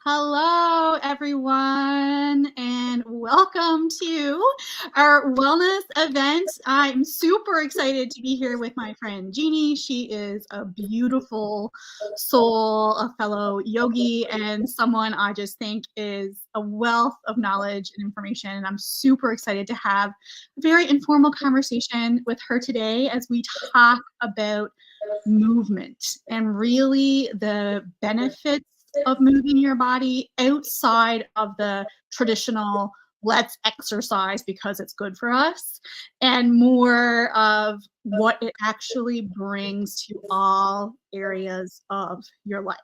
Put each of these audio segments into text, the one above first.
Hello, everyone, and welcome to our wellness event. I'm super excited to be here with my friend Jeanie. She is a beautiful soul, a fellow yogi, and someone I just think is a wealth of knowledge and information. And I'm super excited to have a very informal conversation with her today as we talk about movement and really the benefits of moving your body outside of the traditional let's exercise because it's good for us, and more of what it actually brings to all areas of your life.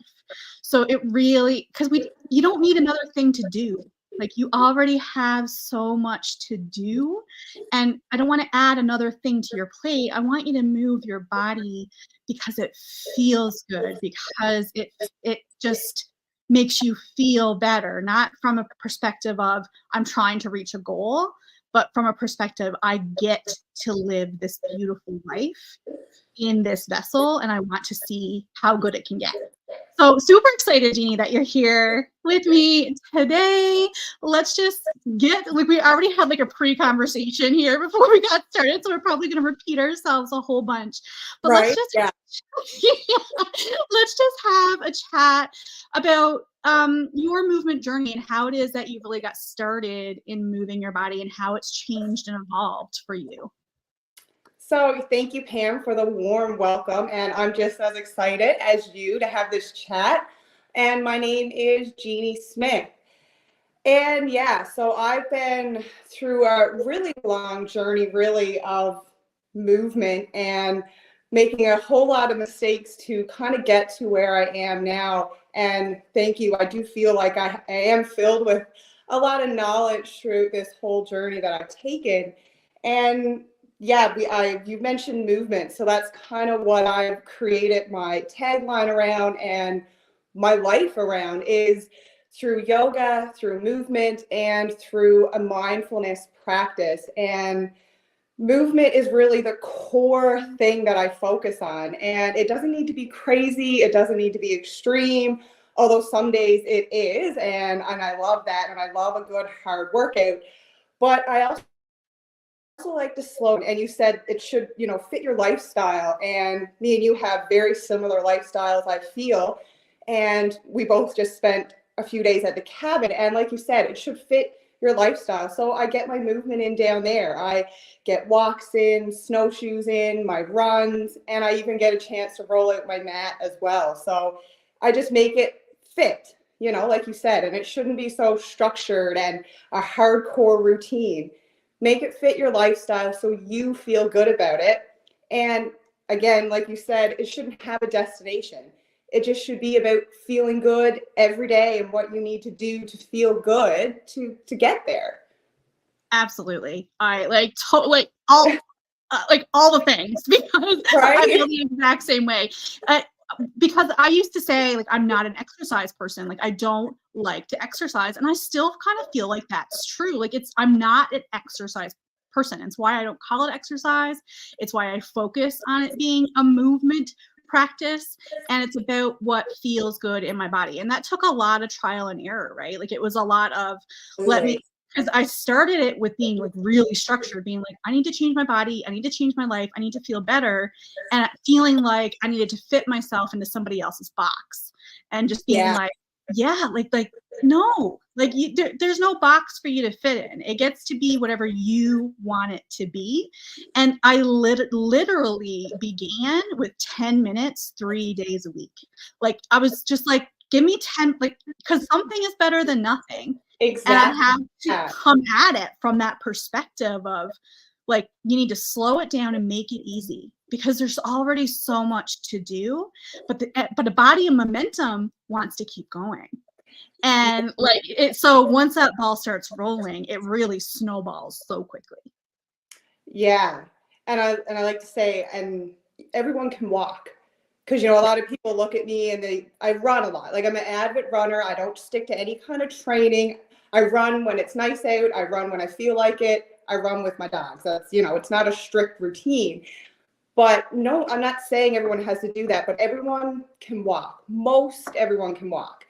So it really, because you don't need another thing to do. Like, you already have so much to do, and I don't want to add another thing to your plate. I want you to move your body because it feels good, because it just makes you feel better, not from a perspective of I'm trying to reach a goal, but from a perspective I get to live this beautiful life in this vessel, and I want to see how good it can get. So super excited, Jeanie, that you're here with me today. Let's just we already had like a pre-conversation here before we got started, so we're probably going to repeat ourselves a whole bunch. But right? Let's just have a chat about your movement journey and how it is that you really got started in moving your body and how it's changed and evolved for you. So thank you, Pam, for the warm welcome. And I'm just as excited as you to have this chat. And my name is Jeanie Smith. And yeah, so I've been through a really long journey, really, of movement and making a whole lot of mistakes to kind of get to where I am now. And thank you. I do feel like I am filled with a lot of knowledge through this whole journey that I've taken. And yeah, you mentioned movement. So that's kind of what I've created my tagline around and my life around is through yoga, through movement, and through a mindfulness practice. And movement is really the core thing that I focus on. And it doesn't need to be crazy. It doesn't need to be extreme, although some days it is. And I love that. And I love a good hard workout. But I also like to slow, and you said it should, fit your lifestyle. And me and you have very similar lifestyles, I feel. And we both just spent a few days at the cabin. And like you said, it should fit your lifestyle. So I get my movement in down there. I get walks in, snowshoes in, my runs, and I even get a chance to roll out my mat as well. So I just make it fit, like you said, and it shouldn't be so structured and a hardcore routine. Make it fit your lifestyle so you feel good about it. And again, like you said, it shouldn't have a destination. It just should be about feeling good every day and what you need to do to feel good to get there. Absolutely. I like all the things, because right? I feel the exact same way. Because I used to say, like, I'm not an exercise person. Like, I don't like to exercise. And I still kind of feel like that's true. Like, I'm not an exercise person. It's why I don't call it exercise. It's why I focus on it being a movement practice. And it's about what feels good in my body. And that took a lot of trial and error, right? Like, it was a lot of because I started it with being like really structured, being like, I need to change my body, I need to change my life, I need to feel better, and feeling like I needed to fit myself into somebody else's box, and just being like no, like there's no box for you to fit in. It gets to be whatever you want it to be. And I literally began with 10 minutes, 3 days a week. Like, I was just like, give me 10, like, because something is better than nothing. Exactly. And I have to come at it from that perspective of, like, you need to slow it down and make it easy, because there's already so much to do, but the body of momentum wants to keep going. And so once that ball starts rolling, it really snowballs so quickly. Yeah. And I like to say, and everyone can walk. Because, a lot of people look at me and I run a lot. Like, I'm an avid runner. I don't stick to any kind of training. I run when it's nice out. I run when I feel like it. I run with my dogs. That's, it's not a strict routine. But no, I'm not saying everyone has to do that, but everyone can walk. Most everyone can walk.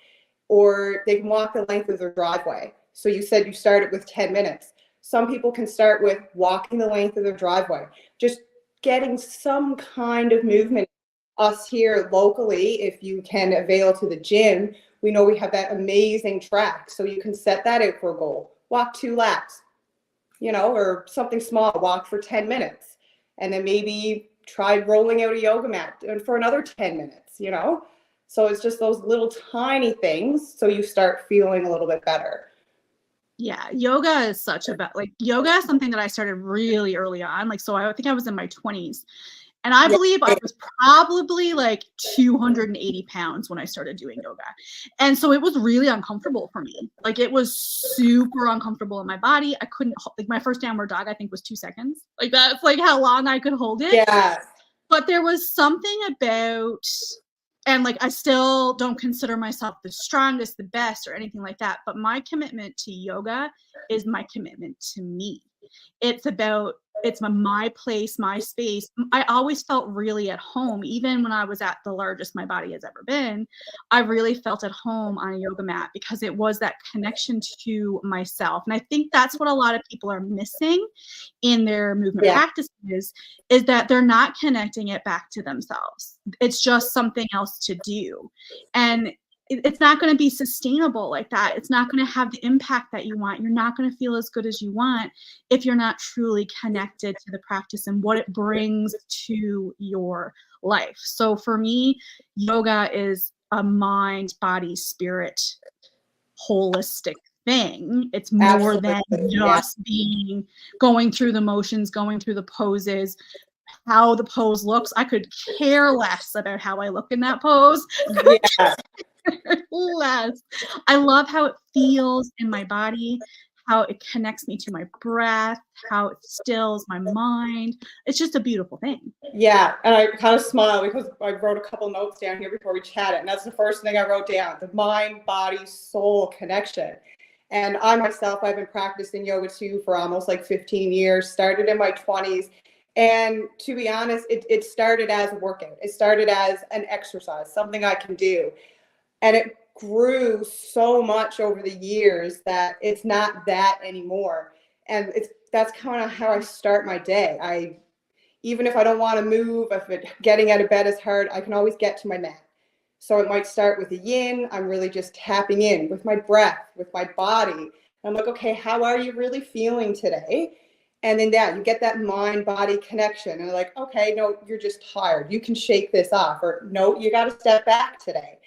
or they can walk the length of their driveway. So you said you started with 10 minutes. Some people can start with walking the length of their driveway, just getting some kind of movement. Us here locally, if you can avail to the gym, we know we have that amazing track. So you can set that out for a goal. Walk 2 laps, or something small, walk for 10 minutes. And then maybe try rolling out a yoga mat for another 10 minutes. So it's just those little tiny things. So you start feeling a little bit better. Yeah, yoga is yoga is something that I started really early on. So I think I was in my 20s. And I believe I was probably 280 pounds when I started doing yoga. And so it was really uncomfortable for me. It was super uncomfortable in my body. I couldn't, my first downward dog, I think was 2 seconds. That's how long I could hold it. Yeah. But there was something about, and I still don't consider myself the strongest, the best, or anything like that. But my commitment to yoga is my commitment to me. It's my place, my space. I always felt really at home, even when I was at the largest my body has ever been. I really felt at home on a yoga mat because it was that connection to myself. And I think that's what a lot of people are missing in their movement practices, is that they're not connecting it back to themselves. It's just something else to do. And it's not going to be sustainable like that. It's not going to have the impact that you want. You're not going to feel as good as you want if you're not truly connected to the practice and what it brings to your life. So for me, yoga is a mind, body, spirit, holistic thing. It's more than just going through the motions, going through the poses, how the pose looks. I could care less about how I look in that pose. Yeah. Less. I love how it feels in my body, how it connects me to my breath, how it stills my mind. It's just a beautiful thing. Yeah, and I kind of smile because I wrote a couple notes down here before we chatted, and that's the first thing I wrote down: the mind, body, soul connection. And I myself, I've been practicing yoga too for almost 15 years, started in my 20s. And to be honest, it started as a workout. It started as an exercise, something I can do. And it grew so much over the years that it's not that anymore. And that's kind of how I start my day. Even if I don't want to move, getting out of bed is hard, I can always get to my mat. So it might start with a yin. I'm really just tapping in with my breath, with my body. I'm like, okay, how are you really feeling today? And then you get that mind-body connection. And like, okay, no, you're just tired. You can shake this off. Or no, you got to step back today.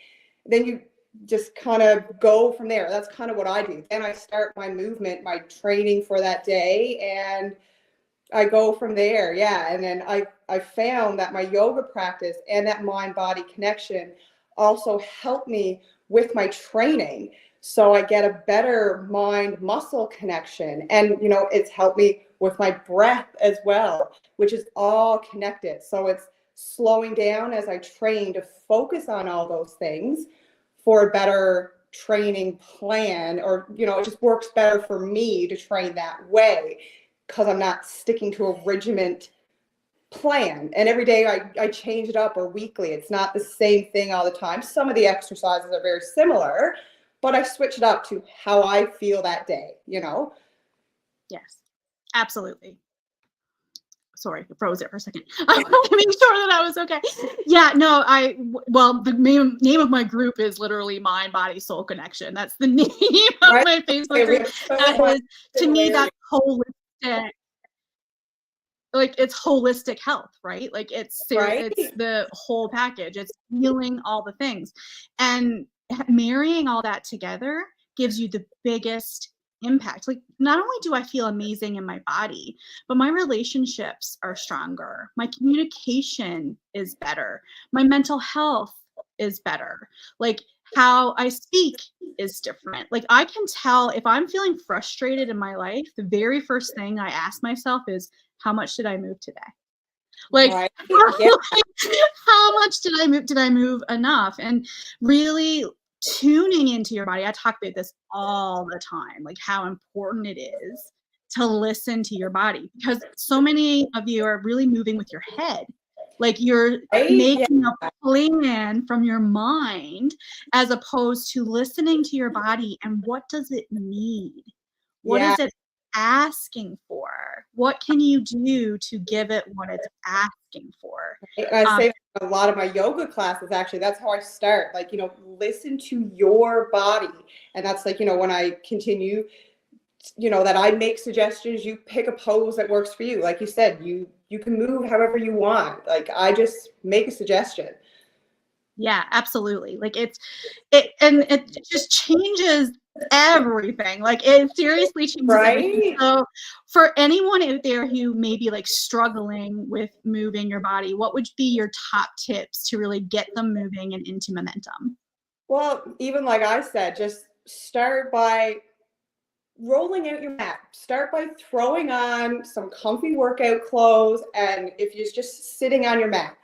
Then you just kind of go from there. That's kind of what I do. Then I start my movement, my training for that day, and I go from there. Yeah. And then I found that my yoga practice and that mind-body connection also help me with my training. So I get a better mind-muscle connection. And, it's helped me with my breath as well, which is all connected. So it's slowing down as I train to focus on all those things for a better training plan, or, it just works better for me to train that way because I'm not sticking to a regiment plan. And every day I change it up, or weekly. It's not the same thing all the time. Some of the exercises are very similar, but I switch it up to how I feel that day, Yes, absolutely. Sorry, I froze it for a second. I wanted to make sure that I was okay. Yeah, no, the name of my group is literally Mind, Body, Soul Connection. That's the name of my Facebook group. To me, that's holistic. It's holistic health, right? It's the whole package. It's healing all the things. And marrying all that together gives you the biggest impact. Not only do I feel amazing in my body, but my relationships are stronger. My communication is better. My mental health is better. How I speak is different. I can tell if I'm feeling frustrated in my life, the very first thing I ask myself is, how much did I move today? How much did I move? Did I move enough? And really tuning into your body. I talk about this all the time, how important it is to listen to your body, because so many of you are really moving with your head Like you're Right? making a plan from your mind as opposed to listening to your body and what does it need? What Yeah. is it asking for? What can you do to give it what it's asking for? And I say a lot of my yoga classes, actually, that's how I start. Like, listen to your body. And that's like, when I continue, that I make suggestions, you pick a pose that works for you. Like you said, you can move however you want. Like I just make a suggestion. Yeah, absolutely. Like it just changes everything. Like it seriously changes everything. Right? So for anyone out there who may be like struggling with moving your body, what would be your top tips to really get them moving and into momentum? Well, even like I said, just start by rolling out your mat. Start by throwing on some comfy workout clothes. And if you're just sitting on your mat,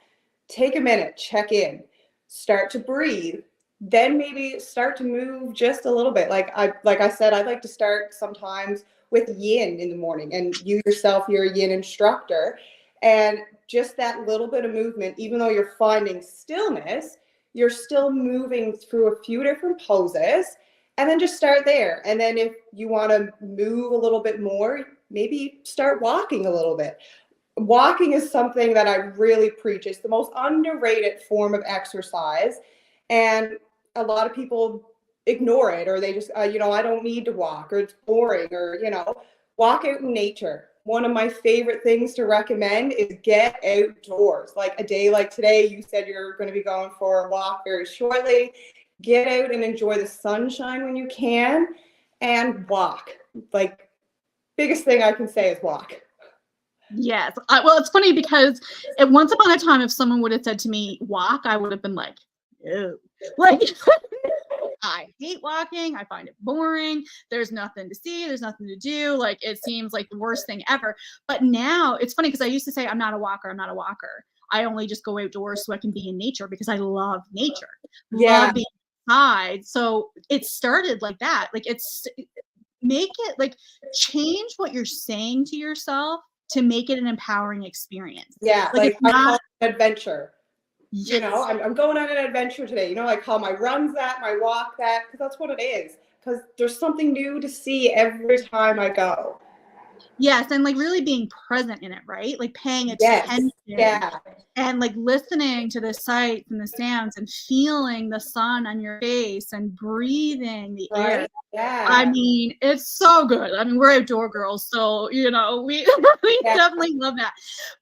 take a minute, check in, start to breathe, then maybe start to move just a little bit. Like I said, I like to start sometimes with yin in the morning, and you yourself, you're a yin instructor, and just that little bit of movement, even though you're finding stillness, you're still moving through a few different poses, and then just start there. And then if you want to move a little bit more, maybe start walking a little bit. Walking is something that I really preach. It's the most underrated form of exercise. And a lot of people ignore it, or they just, I don't need to walk, or it's boring, or, walk out in nature. One of my favorite things to recommend is get outdoors. Like a day like today, you said you're going to be going for a walk very shortly. Get out and enjoy the sunshine when you can and walk. Like, biggest thing I can say is walk. Yes. Well, it's funny because once upon a time, if someone would have said to me, walk, I would have been like, ew. Like, I hate walking. I find it boring. There's nothing to see. There's nothing to do. Like, it seems like the worst thing ever. But now it's funny because I used to say, I'm not a walker. I'm not a walker. I only just go outdoors so I can be in nature because I love nature. Yeah. Love being outside. So it started like that. Like, make it like change what you're saying to yourself to make it an empowering experience. Yeah, Like it's I not call it an adventure. yes. I'm going on an adventure today. I call my runs that, my walk that, because that's what it is. Because there's something new to see every time I go. Yes, and like really being present in it, right? Like paying Yes. attention Yeah. and like listening to the sights and the sounds and feeling the sun on your face and breathing the air. Right? Yeah. I mean, it's so good. I mean, we're outdoor girls, so we we Yeah. definitely love that.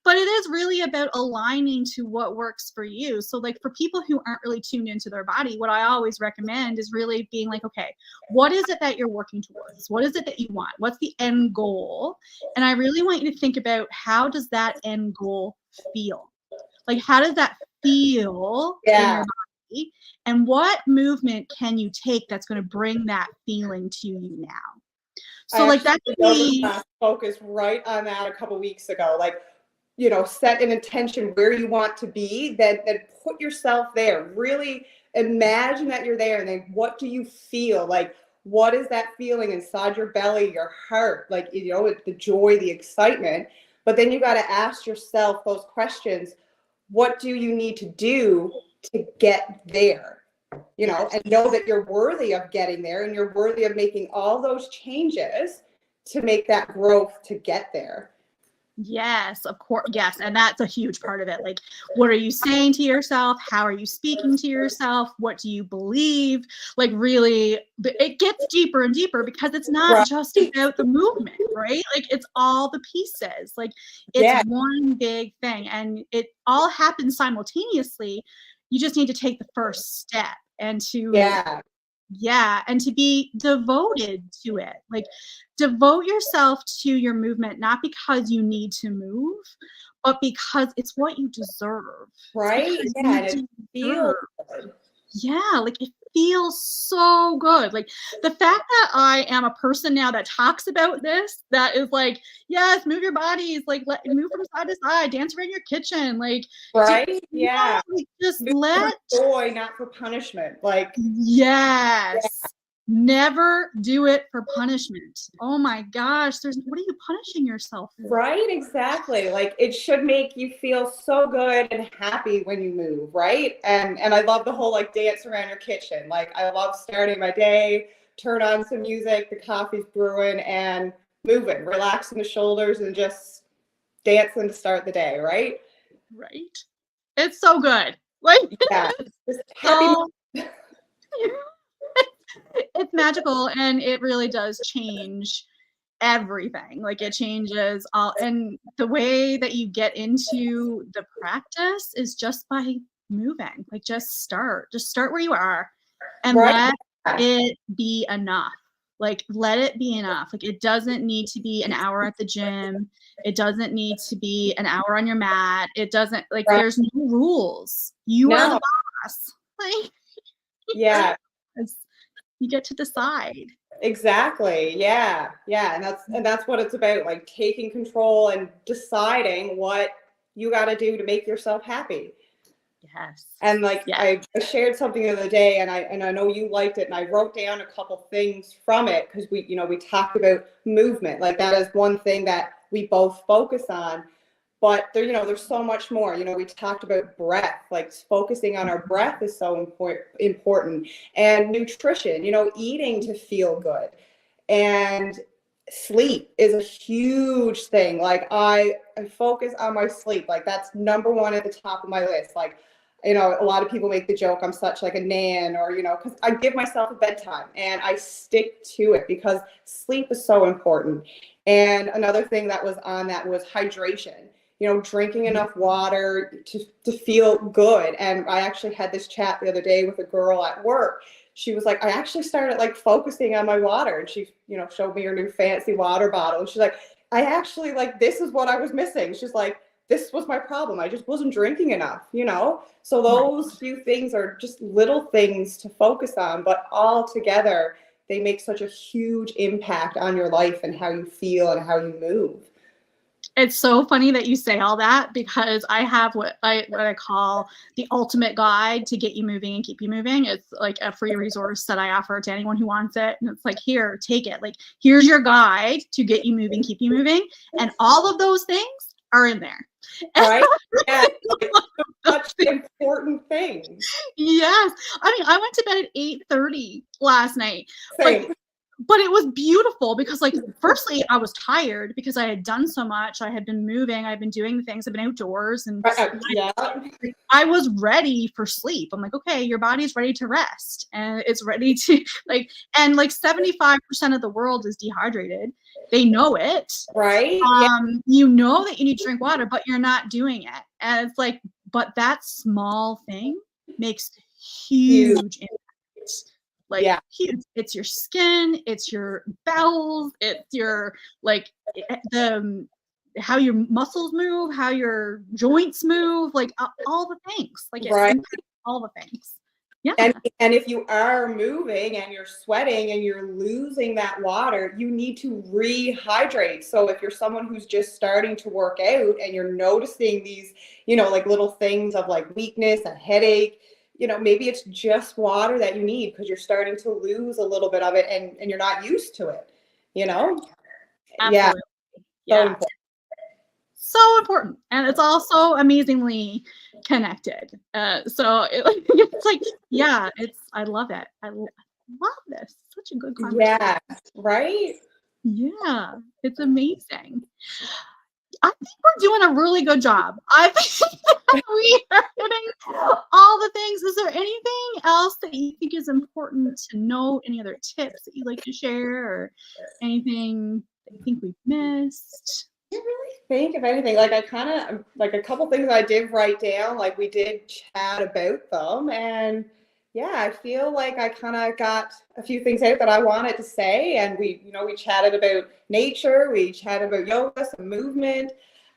But it is really about aligning to what works for you. So like for people who aren't really tuned into their body, what I always recommend is really being like, okay, what is it that you're working towards? What is it that you want? What's the end goal? And I really want you to think about how does that end goal feel? Like how does that feel in your body? And what movement can you take that's going to bring that feeling to you now? So like that could be focused right on that a couple weeks ago. Like, set an intention where you want to be, then put yourself there. Really imagine that you're there, and then what do you feel? Like, what is that feeling inside your belly, your heart? Like, the joy, the excitement. But then you got to ask yourself those questions. What do you need to do to get there? And know that you're worthy of getting there, and you're worthy of making all those changes to make that growth to get there. Yes, of course. Yes. And that's a huge part of it. Like, what are you saying to yourself? How are you speaking to yourself? What do you believe? Like, really, it gets deeper and deeper because it's not just about the movement, right? Like, it's all the pieces. Like, it's one big thing, and it all happens simultaneously. You just need to take the first step and to and to be devoted to it. Like devote yourself to your movement, not because you need to move, but because it's what you deserve. Right? Yeah, and it feels good. Yeah, like it feels so good. Like the fact that I am a person now that talks about this, that is like, yes, move your bodies, like move from side to side, dance around your kitchen, like right? Yeah, like, just move let for joy, not for punishment. Like yes. Never do it for punishment. Oh my gosh, what are you punishing yourself for? Right, exactly. Like it should make you feel so good and happy when you move, right? And I love the whole like dance around your kitchen. Like I love starting my day, turn on some music, the coffee's brewing and moving, relaxing the shoulders and just dancing to start the day, right? Right? It's so good. Like Yeah. Just happy. so it's magical, and it really does change everything. Like it changes all, and the way that you get into the practice is just by moving. Like just start where you are and Right. let it be enough. Like let it be enough. Like it doesn't need to be an hour at the gym. It doesn't need to be an hour on your mat. It doesn't, like Right. there's no rules. You are the boss. Like Yeah. you get to decide. Exactly. Yeah. Yeah. And that's what it's about, like taking control and deciding what you got to do to make yourself happy. Yes. And like yes. I shared something the other day and I know you liked it and I wrote down a couple things from it because we talked about movement. Like that is one thing that we both focus on. But there, there's so much more. We talked about breath, like focusing on our breath is so important. And nutrition, eating to feel good. And sleep is a huge thing. Like I focus on my sleep. Like that's number one at the top of my list. Like, a lot of people make the joke I'm such like a nan or, because I give myself a bedtime and I stick to it because sleep is so important. And another thing that was on that was hydration. Drinking enough water to feel good. And I actually had this chat the other day with a girl at work. She was like, I actually started like focusing on my water. And she, showed me her new fancy water bottle. And she's like, I actually like, this is what I was missing. She's like, this was my problem. I just wasn't drinking enough, So those few things are just little things to focus on, but all together, they make such a huge impact on your life and how you feel and how you move. It's so funny that you say all that because I have what I call the ultimate guide to get you moving and keep you moving. It's like a free resource that I offer to anyone who wants it. And it's like, here, take it. Like, here's your guide to get you moving, keep you moving. And all of those things are in there. Right? Yeah. Such important things. Yes. I mean, I went to bed at 8:30 last night. Same. But it was beautiful because, like, firstly, I was tired because I had done so much. I had been moving. I've been doing the things. I've been outdoors. And I was ready for sleep. I'm like, okay, your body's ready to rest. And it's ready to, like, and like 75% of the world is dehydrated. They know it. Right. You know that you need to drink water, but you're not doing it. And it's like, but that small thing makes huge impact. Like huge. It's your skin, it's your bowels, it's your like how your muscles move, how your joints move, like all the things. Like it's all the things. Yeah. And if you are moving and you're sweating and you're losing that water, you need to rehydrate. So if you're someone who's just starting to work out and you're noticing these, like little things of like weakness, a headache, maybe it's just water that you need because you're starting to lose a little bit of it and you're not used to it, Absolutely. Yeah. So important. And it's also amazingly connected. So it's like, yeah, I love it. I love this. Such a good conversation. Yeah. Right. Yeah. It's amazing. I think we're doing a really good job. I think we are hitting all the things. Is there anything else that you think is important to know? Any other tips that you'd like to share or anything that you think we've missed? I can't really think of anything. Like I kind of like a couple things I did write down, like we did chat about them. And yeah, I feel like I kind of got a few things out that I wanted to say. And we chatted about nature, we chatted about yoga, some movement.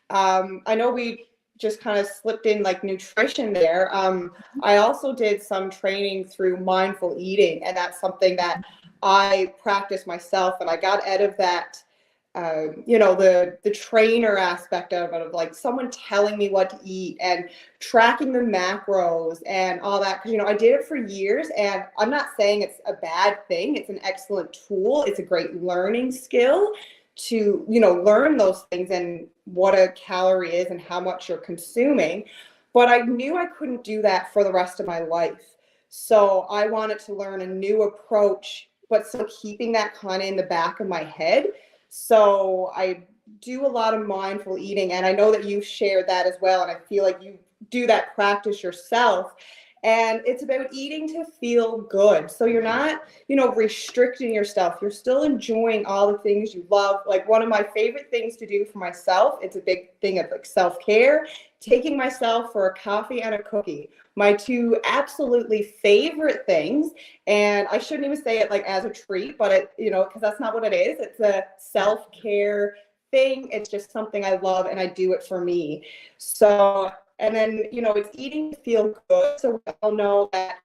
I know we just kind of slipped in like nutrition there. I also did some training through mindful eating, and that's something that I practice myself, and I got out of that the trainer aspect of it, of like someone telling me what to eat and tracking the macros and all that. Because, I did it for years, and I'm not saying it's a bad thing. It's an excellent tool. It's a great learning skill to, learn those things and what a calorie is and how much you're consuming. But I knew I couldn't do that for the rest of my life. So I wanted to learn a new approach, but still keeping that kind of in the back of my head. So I do a lot of mindful eating, and I know that you've shared that as well, and I feel like you do that practice yourself. And it's about eating to feel good. So you're not, restricting yourself. You're still enjoying all the things you love. Like, one of my favorite things to do for myself, it's a big thing of like self-care, taking myself for a coffee and a cookie. My two absolutely favorite things. And I shouldn't even say it like as a treat, but it, because that's not what it is. It's a self-care thing. It's just something I love, and I do it for me. So, and then, it's eating to feel good. So we all know that,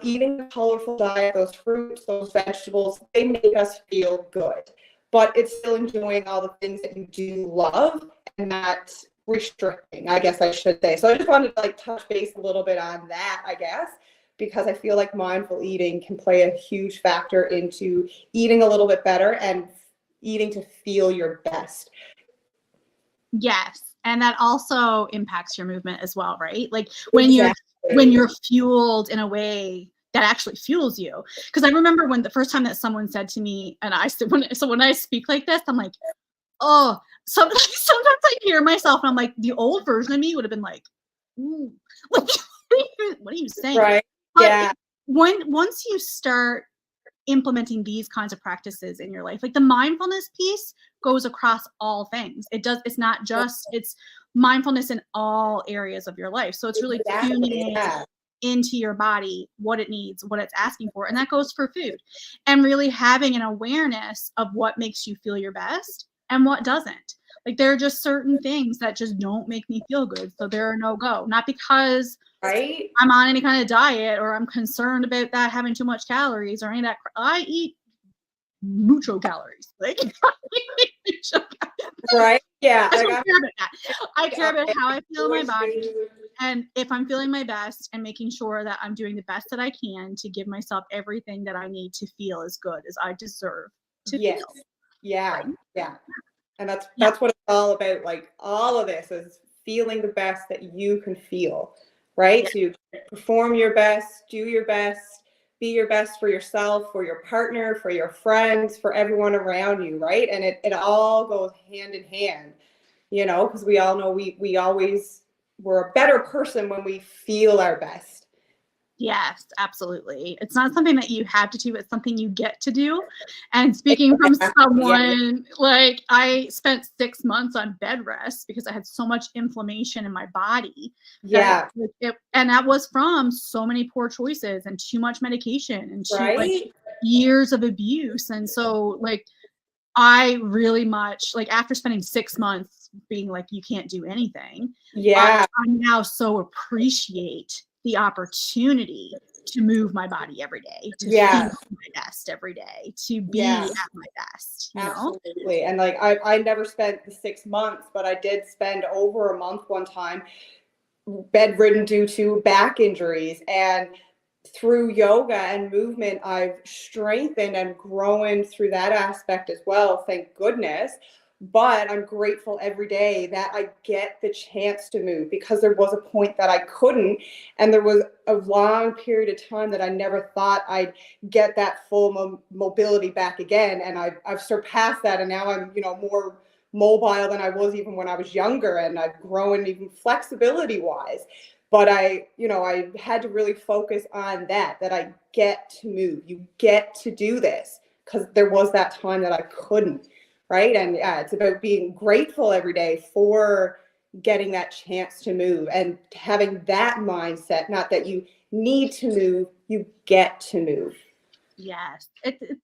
eating a colorful diet, those fruits, those vegetables, they make us feel good. But it's still enjoying all the things that you do love and not restricting, I guess I should say. So I just wanted to like touch base a little bit on that, I guess, because I feel like mindful eating can play a huge factor into eating a little bit better and eating to feel your best. Yes. And that also impacts your movement as well, right? Like when you're fueled in a way that actually fuels you. Because I remember when the first time that someone said to me, and when I speak like this, I'm like, oh, sometimes I hear myself and I'm like, the old version of me would have been like, ooh, what are you saying? Right. But yeah. Once you start implementing these kinds of practices in your life, like the mindfulness piece goes across all things. It's not just, it's mindfulness in all areas of your life. So it's really tuning into your body, what it needs, what it's asking for. And that goes for food, and really having an awareness of what makes you feel your best and what doesn't. Like, there are just certain things that just don't make me feel good. So they're a no-go, not because I'm on any kind of diet or I'm concerned about that having too much calories or any of that. I eat mucho calories. Like, right. Yeah. I don't care about that. I care about how I feel in my body. And if I'm feeling my best and making sure that I'm doing the best that I can to give myself everything that I need to feel as good as I deserve to feel. Yeah. Right? Yeah. And that's what it's all about. Like, all of this is feeling the best that you can feel, right? So you perform your best, do your best, be your best for yourself, for your partner, for your friends, for everyone around you, right? And it all goes hand in hand, because we all know we're a better person when we feel our best. Yes, absolutely. It's not something that you have to do, it's something you get to do. And speaking from someone, like, I spent 6 months on bed rest because I had so much inflammation in my body. And that was from so many poor choices and too much medication and like years of abuse. And so, like, I really much, like, after spending 6 months being like, you can't do anything, I now so appreciate the opportunity to move my body every day, to feel my best every day, to be at my best. Absolutely. And like, I never spent the 6 months, but I did spend over a month one time bedridden due to back injuries. And through yoga and movement, I've strengthened and grown through that aspect as well, thank goodness. But I'm grateful every day that I get the chance to move, because there was a point that I couldn't, and there was a long period of time that I never thought I'd get that full mobility back again. And I've surpassed that, and now I'm more mobile than I was even when I was younger, and I've grown even flexibility wise. But I had to really focus on that I get to move. You get to do this, because there was that time that I couldn't. Right. And it's about being grateful every day for getting that chance to move and having that mindset, not that you need to move, you get to move. Yes.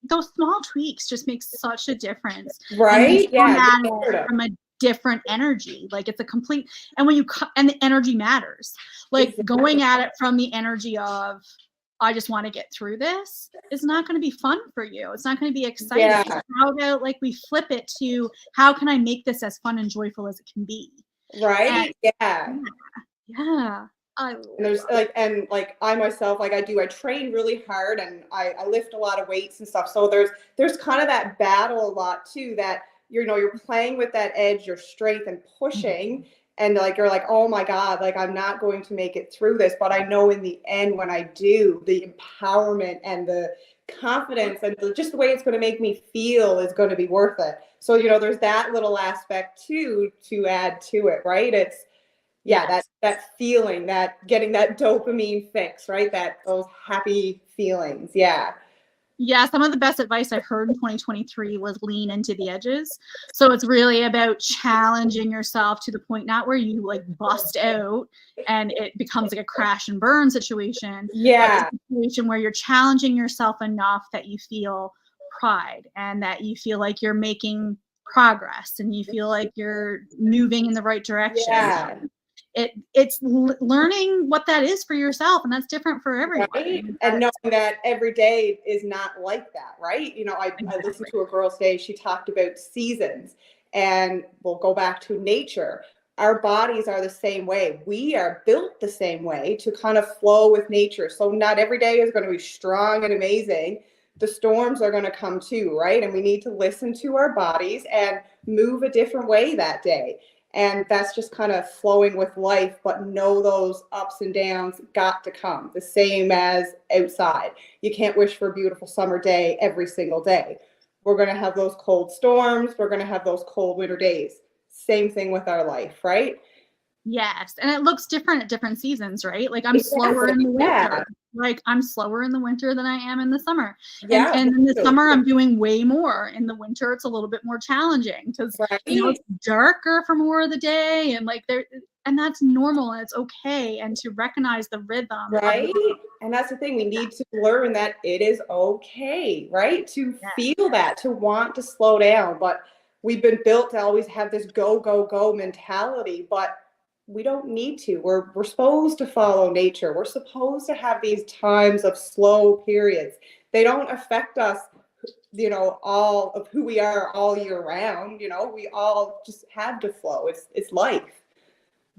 Those small tweaks just make such a difference. Right. From a different energy. Like, it's a complete, and when and the energy matters, like, going at it from the energy of, I just want to get through this, is not going to be fun for you. It's not going to be exciting. Yeah. How about like we flip it to how can I make this as fun and joyful as it can be? Right? And Yeah. yeah, I And there's like I myself, like I train really hard and I lift a lot of weights and stuff. So there's kind of that battle a lot too, that you're playing with that edge, your strength and pushing, and like you're like, oh my God, like I'm not going to make it through this. But I know in the end when I do, the empowerment and the confidence and just the way it's going to make me feel is going to be worth it. So there's that little aspect too to add to it, right? It's yeah, yes. that feeling, that getting that dopamine fix, right? Those happy feelings. Yeah. Yeah, some of the best advice I've heard in 2023 was lean into the edges. So it's really about challenging yourself to the point not where you like bust out and it becomes like a crash and burn situation, but Yeah. a situation where you're challenging yourself enough that you feel pride and that you feel like you're making progress and you feel like you're moving in the right direction. Yeah. It's learning what that is for yourself, and that's different for everyone. Right. And knowing that every day is not like that, right? I listened Exactly. to a girl today, she talked about seasons, and we'll go back to nature. Our bodies are the same way. We are built the same way to kind of flow with nature. So not every day is going to be strong and amazing. The storms are going to come too, right? And we need to listen to our bodies and move a different way that day. And that's just kind of flowing with life, but know those ups and downs got to come, the same as outside. You can't wish for a beautiful summer day every single day. We're going to have those cold storms, we're going to have those cold winter days. Same thing with our life, right? Yes, and it looks different at different seasons, right? Like I'm slower in Exactly. the Yeah. winter. Like I'm slower in the winter than I am in the summer. And Yeah. and in the summer I'm doing way more. In the winter it's a little bit more challenging because Right. it's darker for more of the day and like there and that's normal and it's okay and to recognize the rhythm of Right. And that's the thing. We need to learn that it is okay, right? To feel that, to want to slow down. But we've been built to always have this go, go, go mentality, but we don't need to. We're supposed to follow nature. We're supposed to have these times of slow periods. They don't affect us, all of who we are all year round. We all just have to flow. It's life.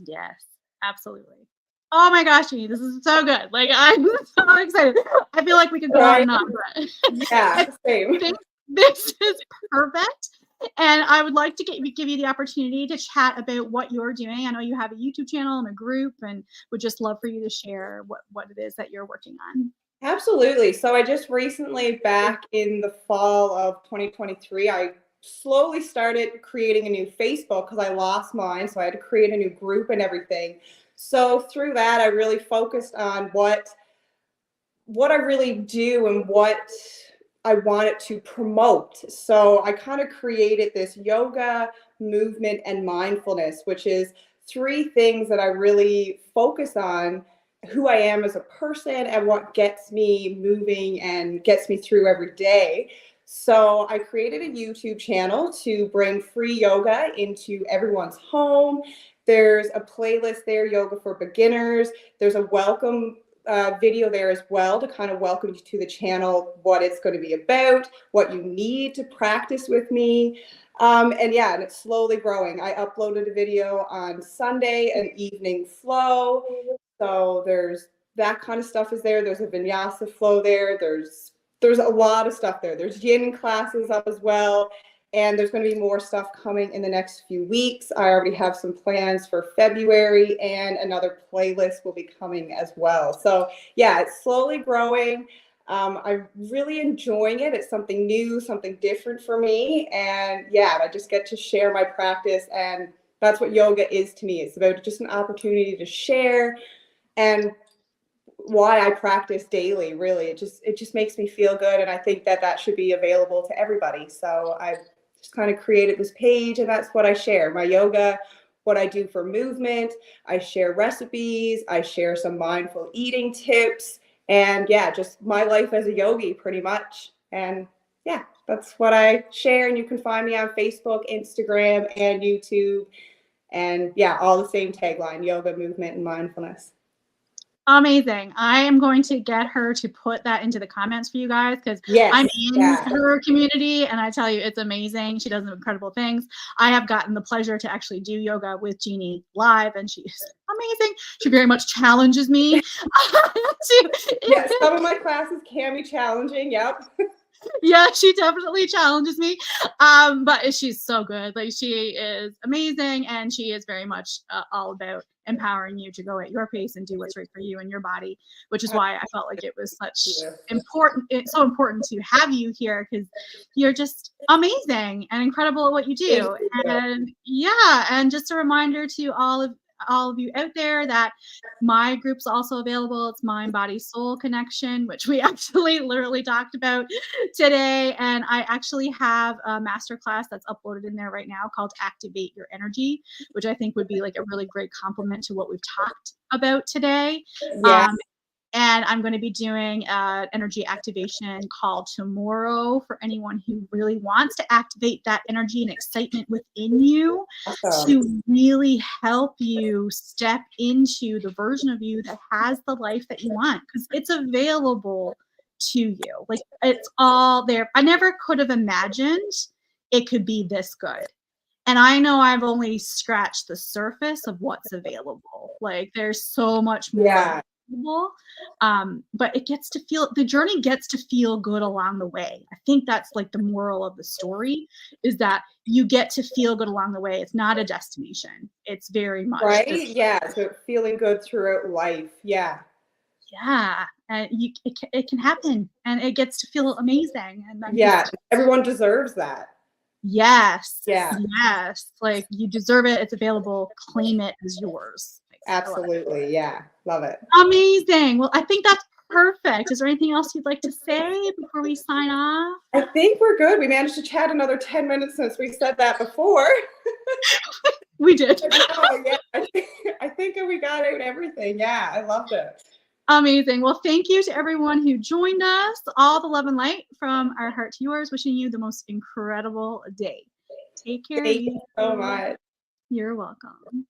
Yes, absolutely. Oh my gosh, Jeannie, this is so good. Like I'm so excited. I feel like we could go on Right. and on, but Yeah, I same. think this is perfect. And I would like to give you the opportunity to chat about what you're doing. I know you have a YouTube channel and a group, and would just love for you to share what it is that you're working on. Absolutely. So I just recently, back in the fall of 2023, I slowly started creating a new Facebook because I lost mine. So I had to create a new group and everything. So through that, I really focused on what I really do and what I wanted to promote. So I kind of created this yoga, movement, and mindfulness, which is three things that I really focus on: who I am as a person and what gets me moving and gets me through every day. So I created a YouTube channel to bring free yoga into everyone's home. There's a playlist there, Yoga for Beginners. There's a welcome video there as well to kind of welcome you to the channel, what it's going to be about, what you need to practice with me. And it's slowly growing. I uploaded a video on Sunday, an evening flow. So there's that kind of stuff is there. There's a vinyasa flow there. There's a lot of stuff there. There's yin classes up as well. And there's going to be more stuff coming in the next few weeks. I already have some plans for February, and another playlist will be coming as well. So yeah, it's slowly growing. I'm really enjoying it. It's something new, something different for me. And yeah, I just get to share my practice. And that's what yoga is to me. It's about just an opportunity to share, and why I practice daily. Really, it just makes me feel good, and I think that should be available to everybody. So I've just kind of created this page, and that's what I share: my yoga, what I do for movement. I share recipes, I share some mindful eating tips, and yeah, just my life as a yogi pretty much. And yeah, that's what I share. And you can find me on Facebook, Instagram, and YouTube. And yeah, all the same tagline: yoga, movement, and mindfulness. Amazing. I am going to get her to put that into the comments for you guys because I'm Yes. in Yeah. her community and I tell you, it's amazing. She does incredible things. I have gotten the pleasure to actually do yoga with Jeanie live and she is amazing. She very much challenges me. Yes. Some of my classes can be challenging. Yep. Yeah, she definitely challenges me. But she's so good. Like she is amazing, and she is very much all about empowering you to go at your pace and do what's right for you and your body. Which is why I felt like it was such important. It's so important to have you here because you're just amazing and incredible at what you do. And yeah, and just a reminder to all of you out there that my group's also available. It's Mind Body Soul Connection, which we actually literally talked about today. And I actually have a masterclass that's uploaded in there right now called Activate Your Energy, which I think would be like a really great complement to what we've talked about today. Yeah. And I'm going to be doing an energy activation call tomorrow for anyone who really wants to activate that energy and excitement within you to really help you step into the version of you that has the life that you want because it's available to you. Like it's all there. I never could have imagined it could be this good. And I know I've only scratched the surface of what's available. Like there's so much more available. But it gets to feel the journey gets to feel good along the way. I think that's like the moral of the story is that you get to feel good along the way. It's not a destination. It's very much right. Yeah. So feeling good throughout life. Yeah. Yeah, and it can happen, and it gets to feel amazing. And then everyone deserves that. Yes. Yeah. Yes. Like you deserve it. It's available. Claim it as yours. Absolutely. Yeah. Love it. Amazing. Well, I think that's perfect. Is there anything else you'd like to say before we sign off? I think we're good. We managed to chat another 10 minutes since we said that before. We did. Yeah. I think we got out everything. Yeah. I loved it. Amazing. Well, thank you to everyone who joined us. All the love and light from our heart to yours. Wishing you the most incredible day. Take care. Thank you so much. You're welcome.